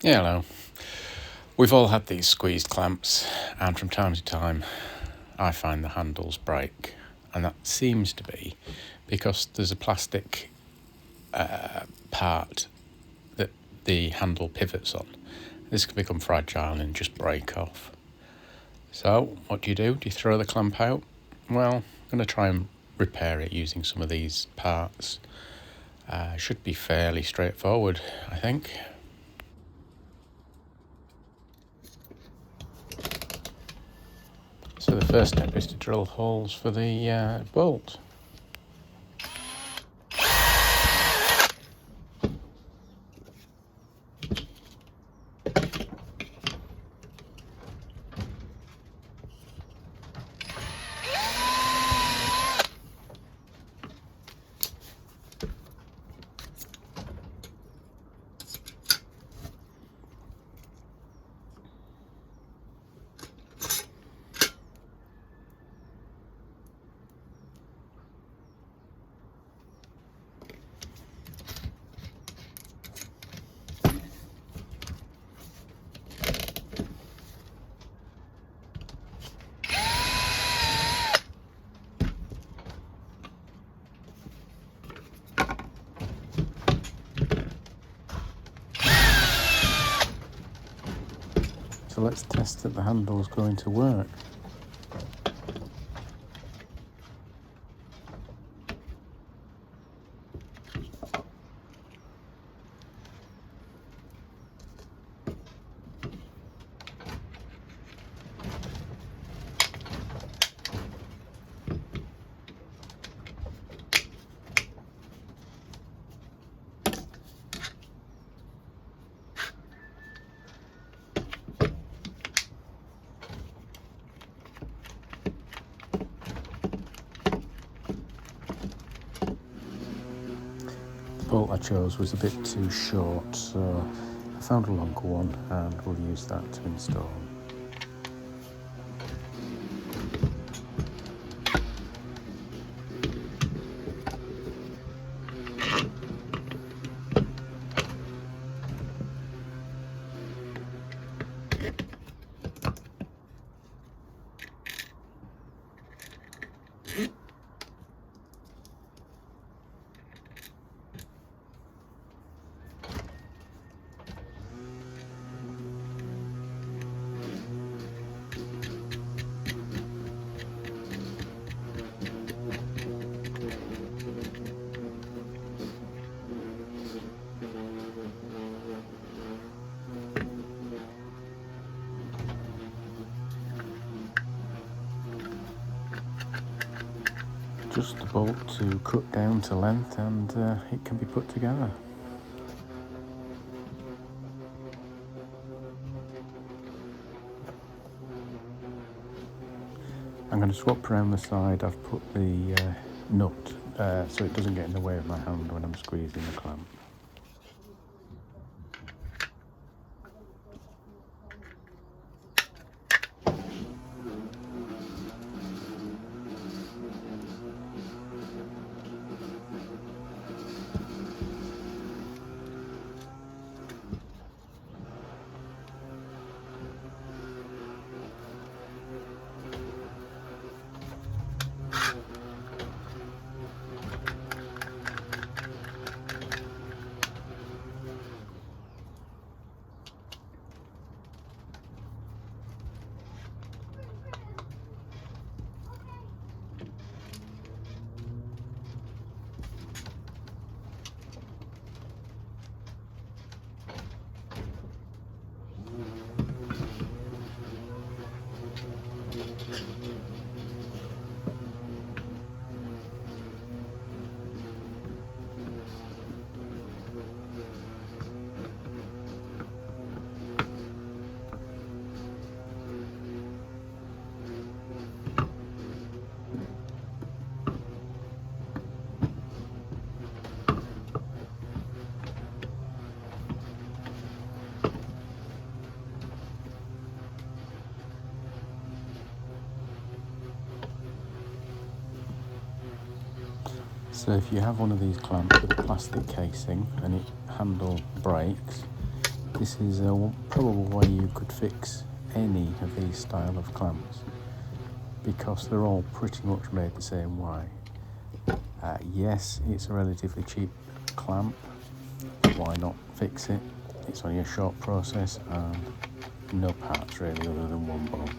Yeah, hello. We've all had these squeezed clamps, and from time to time, I find the handles break, and that seems to be because there's a plastic part that the handle pivots on. This can become fragile and just break off. So, what do? Do you throw the clamp out? Well, I'm going to try and repair it using some of these parts. Should be fairly straightforward, I think. So the first step is to drill holes for the bolt. So let's test that the handle's going to work. The bolt I chose was a bit too short, so I found a longer one and we'll use that to install. Just the bolt to cut down to length and it can be put together. I'm going to swap around the side. I've put the nut so it doesn't get in the way of my hand when I'm squeezing the clamp. So if you have one of these clamps with a plastic casing and it handle breaks, This is a probable way you could fix any of these style of clamps, because they're all pretty much made the same way. Yes, it's a relatively cheap clamp, but why not fix it? It's only a short process and no parts really other than one bolt.